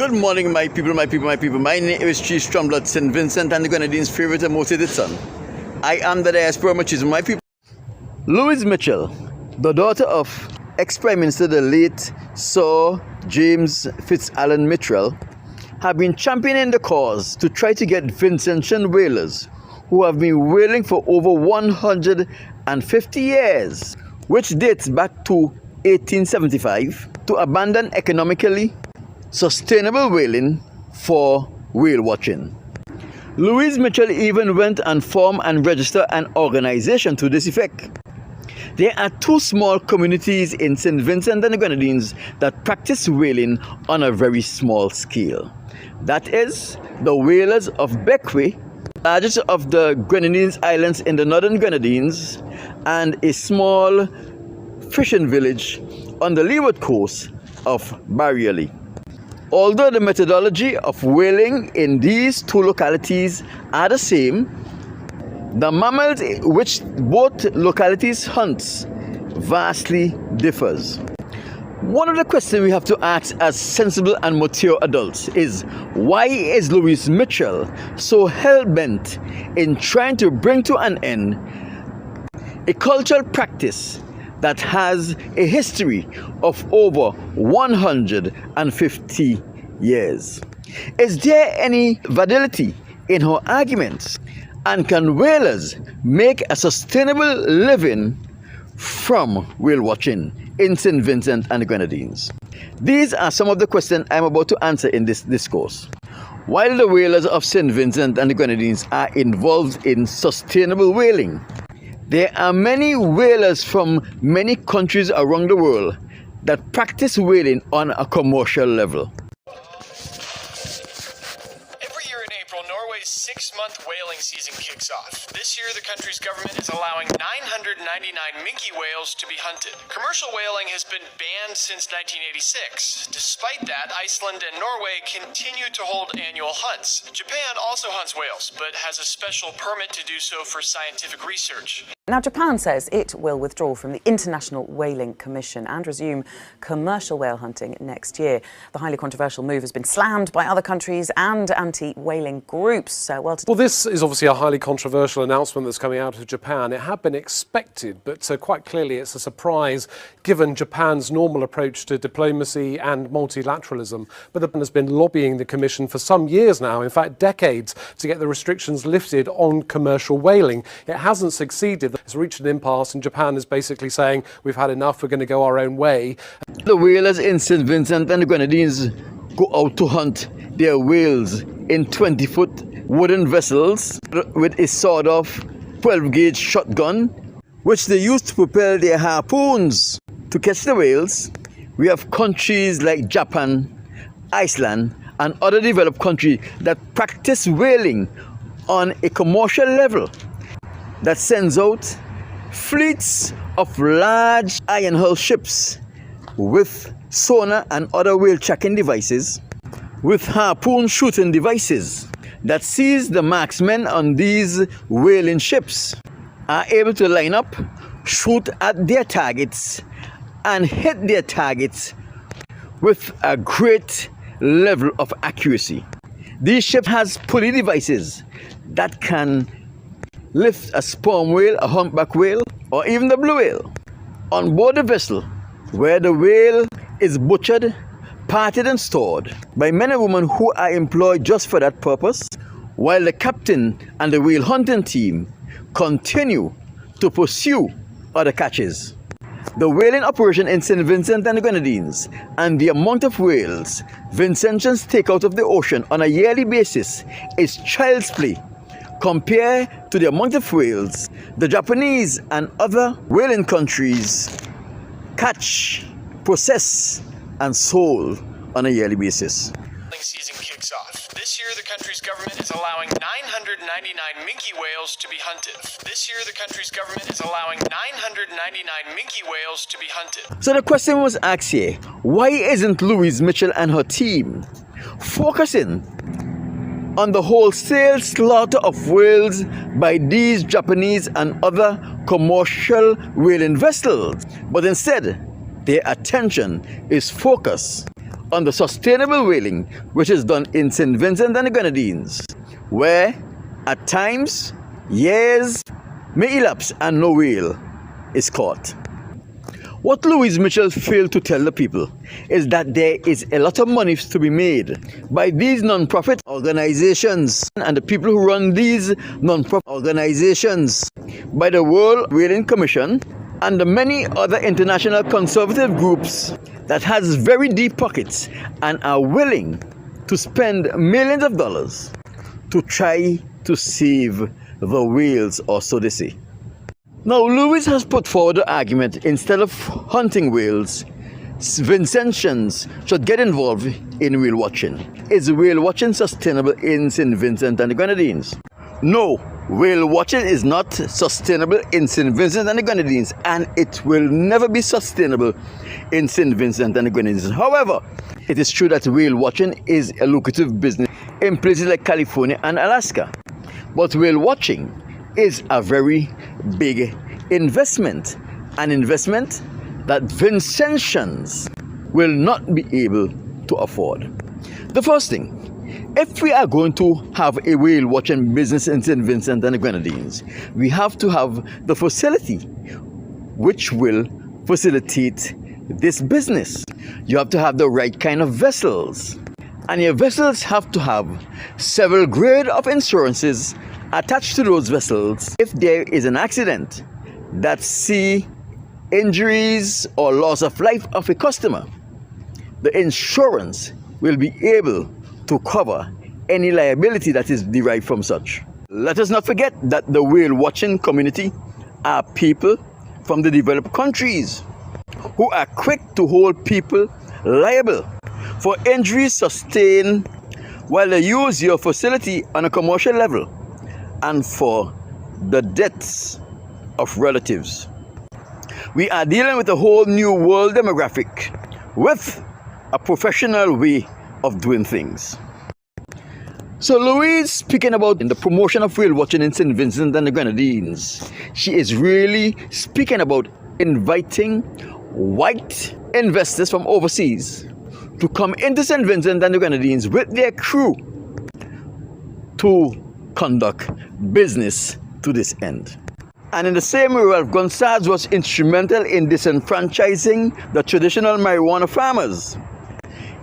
Good morning, my people, my people, my people. My name is Chief Strumblood St. Vincent and the Grenadines' favorite and most hated son. I am the diaspora machismo, my people. Louise Mitchell, the daughter of ex-Prime Minister, the late Sir James Fitz-Alan Mitchell, have been championing the cause to try to get Vincentian whalers who have been whaling for over 150 years, which dates back to 1875, to abandon economically sustainable whaling for whale watching. Louise Mitchell even went and formed and registered an organization to this effect. There are two small communities in St. Vincent and the Grenadines that practice whaling on a very small scale. That is the whalers of Beckway, largest of the Grenadines Islands in the northern Grenadines, and a small fishing village on the leeward coast of Barriere. Although the methodology of whaling in these two localities are the same, the mammals which both localities hunt vastly differs. One of the questions we have to ask as sensible and mature adults is, why is Louise Mitchell so hell-bent in trying to bring to an end a cultural practice that has a history of over 150 years? Is there any validity in her arguments? And can whalers make a sustainable living from whale watching in St. Vincent and the Grenadines? These are some of the questions I'm about to answer in this discourse. While the whalers of St. Vincent and the Grenadines are involved in sustainable whaling, there are many whalers from many countries around the world that practice whaling on a commercial level. Every year in April, Norway's 6-month whaling season kicks off. This year, the country's government is allowing 999 minke whales to be hunted. Commercial whaling has been banned since 1986. Despite that, Iceland and Norway continue to hold annual hunts. Japan also hunts whales, but has a special permit to do so for scientific research. Now, Japan says it will withdraw from the International Whaling Commission and resume commercial whale hunting next year. The highly controversial move has been slammed by other countries and anti-whaling groups. Well, this is obviously a highly controversial announcement that's coming out of Japan. It had been expected, but quite clearly it's a surprise given Japan's normal approach to diplomacy and multilateralism. But Japan has been lobbying the Commission for some years now, in fact decades, to get the restrictions lifted on commercial whaling. It hasn't succeeded. It's reached an impasse and Japan is basically saying, we've had enough, we're going to go our own way. The whalers in St. Vincent and the Grenadines go out to hunt their whales in 20-foot wooden vessels with a sawed-off 12-gauge shotgun, which they use to propel their harpoons to catch the whales. We have countries like Japan, Iceland, and other developed countries that practice whaling on a commercial level, that sends out fleets of large iron hull ships with sonar and other whale tracking devices, with harpoon shooting devices, that sees the marksmen on these whaling ships are able to line up, shoot at their targets, and hit their targets with a great level of accuracy. These ships has pulley devices that can lift a sperm whale, a humpback whale, or even the blue whale on board the vessel, where the whale is butchered, parted and stored by men and women who are employed just for that purpose, while the captain and the whale hunting team continue to pursue other catches. The whaling operation in St. Vincent and the Grenadines and the amount of whales Vincentians take out of the ocean on a yearly basis is child's play compared to the amount of whales the Japanese and other whaling countries catch, process, and sold on a yearly basis. Season kicks off. This year, the country's government is allowing 999 minke whales to be hunted. This year, the country's government is allowing 999 minke whales to be hunted. So the question was asked here, why isn't Louise Mitchell and her team focusing on the wholesale slaughter of whales by these Japanese and other commercial whaling vessels, but instead their attention is focused on the sustainable whaling which is done in St. Vincent and the Grenadines, where at times years may elapse and no whale is caught. What Louise Mitchell failed to tell the people is that there is a lot of money to be made by these non-profit organizations and the people who run these non-profit organizations, by the World Whaling Commission and the many other international conservative groups that has very deep pockets and are willing to spend millions of dollars to try to save the whales, or so they say. Now, Louise has put forward the argument, instead of hunting whales, Vincentians should get involved in whale watching. Is whale watching sustainable in St. Vincent and the Grenadines? No, whale watching is not sustainable in St. Vincent and the Grenadines, and it will never be sustainable in St. Vincent and the Grenadines. However, it is true that whale watching is a lucrative business in places like California and Alaska. But whale watching is a very big investment, an investment that Vincentians will not be able to afford. The first thing, if we are going to have a whale watching business in St. Vincent and the Grenadines, we have to have the facility which will facilitate this business. You have to have the right kind of vessels, and your vessels have to have several grades of insurances attached to those vessels. If there is an accident that see injuries or loss of life of a customer, the insurance will be able to cover any liability that is derived from such. Let us not forget that the whale watching community are people from the developed countries who are quick to hold people liable for injuries sustained while they use your facility on a commercial level, and for the deaths of relatives. We are dealing with a whole new world demographic with a professional way of doing things. So Louise, speaking about the promotion of whale watching in St. Vincent and the Grenadines, she is really speaking about inviting white investors from overseas to come into St. Vincent and the Grenadines with their crew to conduct business to this end. And in the same way, Ralph Gonsalves was instrumental in disenfranchising the traditional marijuana farmers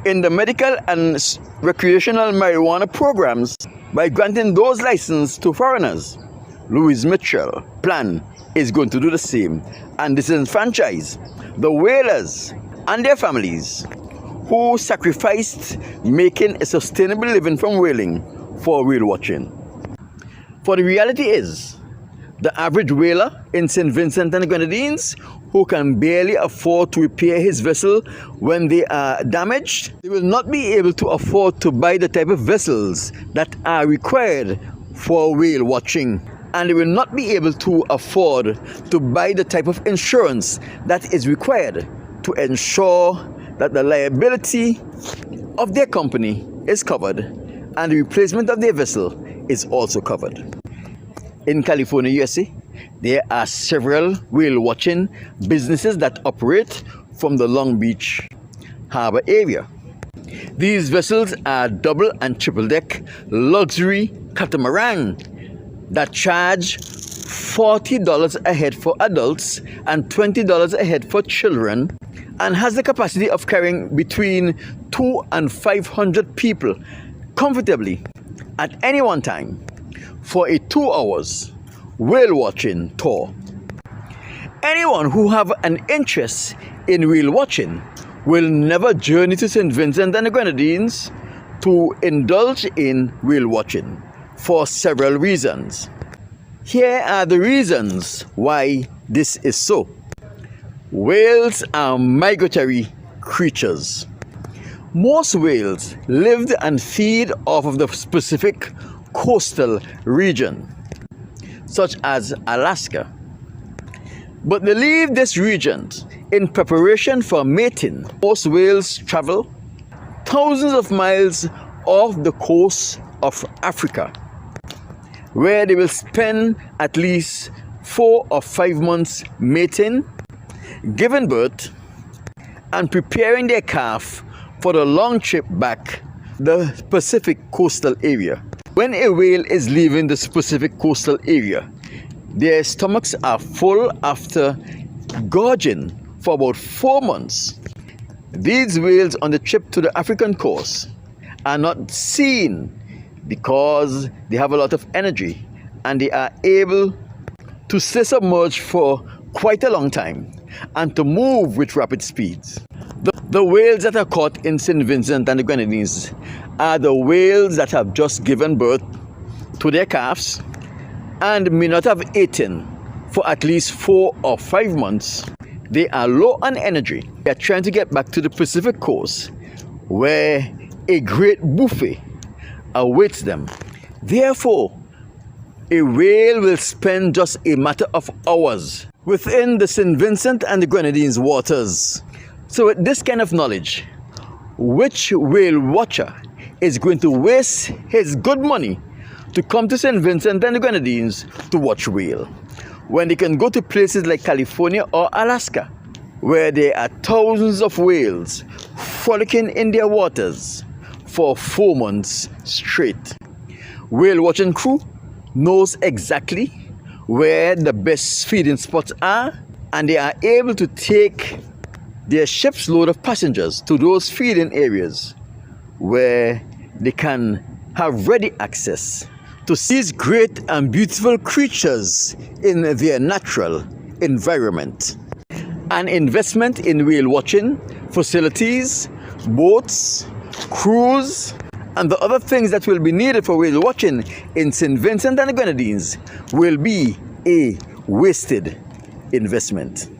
in the medical and recreational marijuana programs by granting those licenses to foreigners. Louise Mitchell plan is going to do the same and disenfranchise the whalers and their families who sacrificed making a sustainable living from whaling for whale watching. For the reality is, the average whaler in St. Vincent and the Grenadines, who can barely afford to repair his vessel when they are damaged, they will not be able to afford to buy the type of vessels that are required for whale watching. And they will not be able to afford to buy the type of insurance that is required to ensure that the liability of their company is covered and the replacement of their vessel is also covered. In California, USA, there are several whale watching businesses that operate from the Long Beach harbor area. These vessels are double and triple deck luxury catamaran that charge $40 a head for adults and $20 a head for children, and has the capacity of carrying between 200 and 500 people comfortably at any one time for a 2 hours whale watching tour. Anyone who have an interest in whale watching will never journey to St. Vincent and the Grenadines to indulge in whale watching for several reasons. Here are the reasons why this is so. Whales are migratory creatures. Most whales live and feed off of the specific coastal region, such as Alaska. But they leave this region in preparation for mating. Most whales travel thousands of miles off the coast of Africa, where they will spend at least 4 or 5 months mating, giving birth, and preparing their calf for the long trip back the Pacific coastal area. When a whale is leaving the Pacific coastal area, their stomachs are full after gorging for about 4 months. These whales on the trip to the African coast are not seen because they have a lot of energy and they are able to stay submerged for quite a long time and to move with rapid speeds. The whales that are caught in St. Vincent and the Grenadines are the whales that have just given birth to their calves and may not have eaten for at least 4 or 5 months. They are low on energy. They are trying to get back to the Pacific coast where a great buffet awaits them. Therefore, a whale will spend just a matter of hours within the St. Vincent and the Grenadines waters. So with this kind of knowledge, which whale watcher is going to waste his good money to come to St. Vincent and the Grenadines to watch whale, when they can go to places like California or Alaska, where there are thousands of whales frolicking in their waters for 4 months straight? Whale watching crew knows exactly where the best feeding spots are, and they are able to take their ship's load of passengers to those feeding areas where they can have ready access to these great and beautiful creatures in their natural environment. An investment in whale watching facilities, boats, crews, and the other things that will be needed for whale watching in St. Vincent and the Grenadines will be a wasted investment.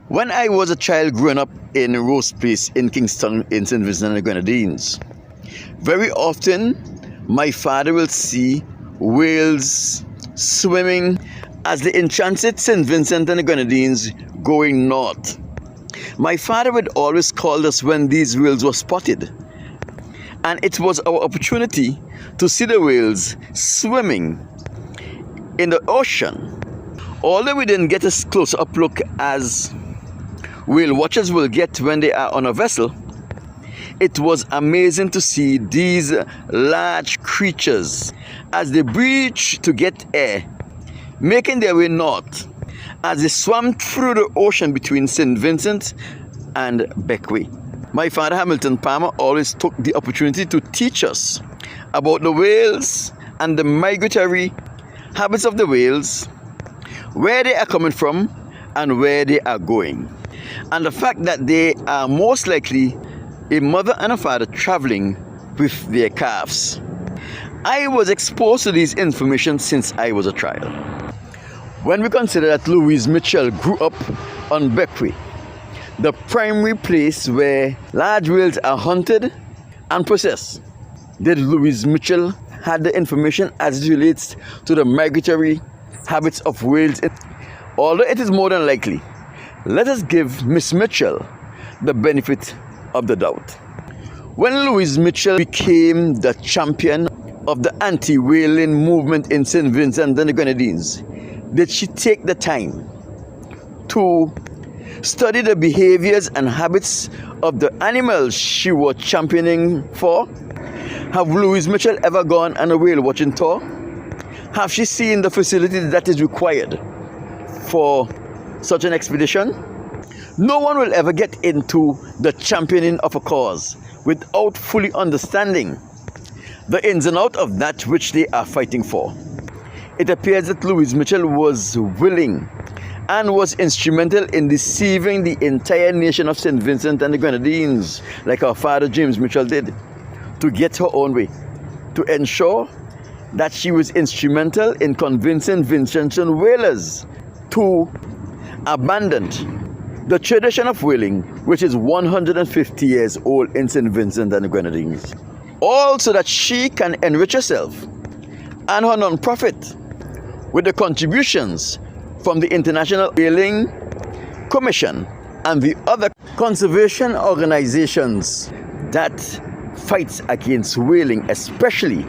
When I was a child growing up in Rose Place in Kingston in St. Vincent and the Grenadines, very often my father will see whales swimming as they enchanted St. Vincent and the Grenadines going north. My father would always call us when these whales were spotted, and it was our opportunity to see the whales swimming in the ocean. Although we didn't get a close up look as whale watchers will get when they are on a vessel, it was amazing to see these large creatures as they breached to get air, making their way north as they swam through the ocean between St. Vincent and Beckway. My father, Hamilton Palmer, always took the opportunity to teach us about the whales and the migratory habits of the whales, where they are coming from and where they are going, and the fact that they are most likely a mother and a father traveling with their calves. I was exposed to this information since I was a child. When we consider that Louise Mitchell grew up on Beckway, the primary place where large whales are hunted and processed, did Louise Mitchell had the information as it relates to the migratory habits of whales? Although it is more than likely, let us give Miss Mitchell the benefit of the doubt. When Louise Mitchell became the champion of the anti-whaling movement in St. Vincent and the Grenadines, did she take the time to study the behaviors and habits of the animals she was championing for? Have Louise Mitchell ever gone on a whale watching tour? Have she seen the facilities that is required for such an expedition? No one will ever get into the championing of a cause without fully understanding the ins and outs of that which they are fighting for. It appears that Louise Mitchell was willing and was instrumental in deceiving the entire nation of St. Vincent and the Grenadines, like our father James Mitchell did, to get her own way, to ensure that she was instrumental in convincing Vincentian whalers to abandon the tradition of whaling, which is 150 years old in St. Vincent and the Grenadines. All so that she can enrich herself and her non-profit with the contributions from the International Whaling Commission and the other conservation organizations that fights against whaling, especially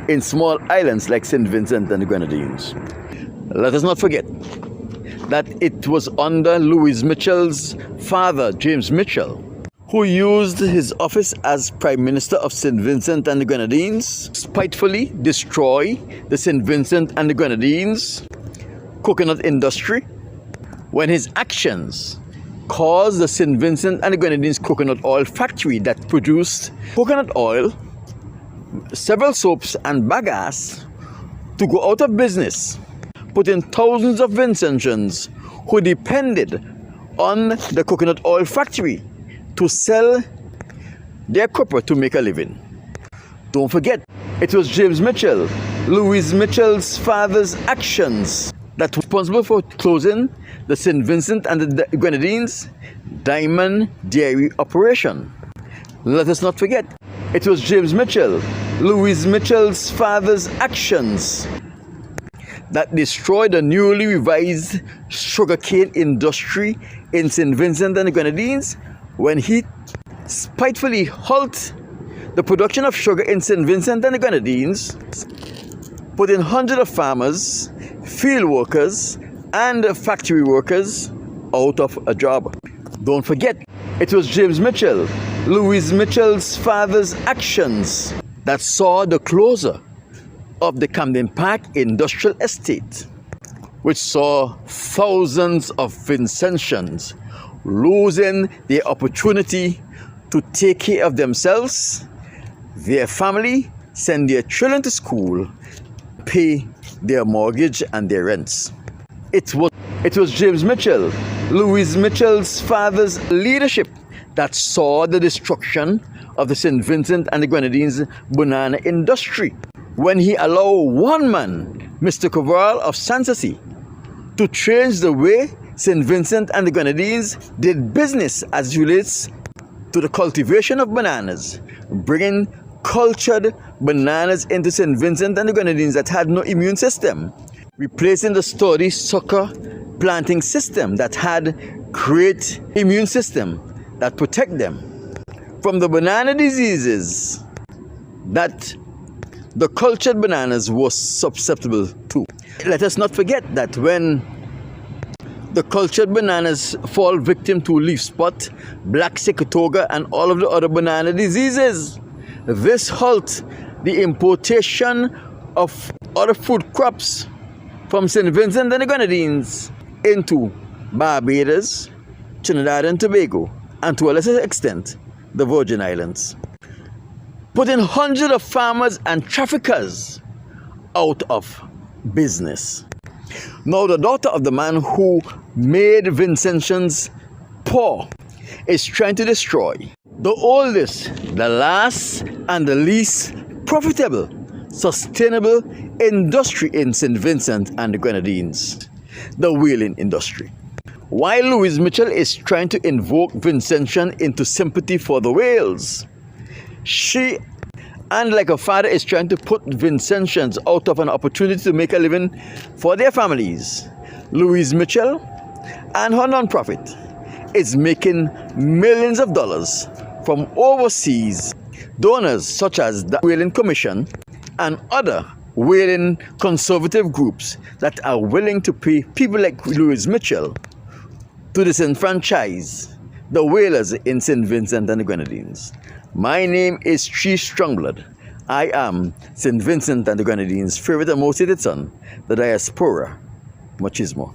in small islands like St. Vincent and the Grenadines. Let us not forget that it was under Louise Mitchell's father, James Mitchell, who used his office as Prime Minister of St. Vincent and the Grenadines, spitefully destroy the St. Vincent and the Grenadines coconut industry when his actions caused the St. Vincent and the Grenadines coconut oil factory that produced coconut oil, several soaps and bagasse to go out of business, putting thousands of Vincentians who depended on the coconut oil factory to sell their copper to make a living. Don't forget, it was James Mitchell, Louise Mitchell's father's actions that were responsible for closing the St. Vincent and the Grenadines diamond dairy operation. Let us not forget, it was James Mitchell, Louise Mitchell's father's actions that destroyed the newly revised sugarcane industry in St. Vincent and the Grenadines when he spitefully halted the production of sugar in St. Vincent and the Grenadines, putting hundreds of farmers, field workers, and factory workers out of a job. Don't forget, it was James Mitchell, Louise Mitchell's father's actions that saw the closure of the Camden Park Industrial Estate, which saw thousands of Vincentians losing their opportunity to take care of themselves, their family, send their children to school, pay their mortgage and their rents. It was James Mitchell, Louise Mitchell's father's leadership that saw the destruction of the St. Vincent and the Grenadines banana industry when he allowed one man, Mr. Cabral of Sanssouci, to change the way St. Vincent and the Grenadines did business as it relates to the cultivation of bananas, bringing cultured bananas into St. Vincent and the Grenadines that had no immune system, replacing the sturdy sucker planting system that had great immune system that protect them from the banana diseases that the cultured bananas were susceptible to. Let us not forget that when the cultured bananas fall victim to leaf spot, black secatoga, and all of the other banana diseases, this halts the importation of other food crops from St. Vincent and the Grenadines into Barbados, Trinidad and Tobago, and to a lesser extent, the Virgin Islands, putting hundreds of farmers and traffickers out of business. Now the daughter of the man who made Vincentians poor is trying to destroy the oldest, the last, and the least profitable, sustainable industry in St. Vincent and the Grenadines, the whaling industry. While Louise Mitchell is trying to invoke Vincentian into sympathy for the whales, she, and like her father, is trying to put Vincentians out of an opportunity to make a living for their families. Louise Mitchell and her nonprofit is making millions of dollars from overseas donors such as the Whaling Commission and other whaling conservative groups that are willing to pay people like Louise Mitchell to disenfranchise the whalers in St. Vincent and the Grenadines. My name is Chief Strongblood. I am St. Vincent and the Grenadines' favorite and most hated son, the diaspora machismo.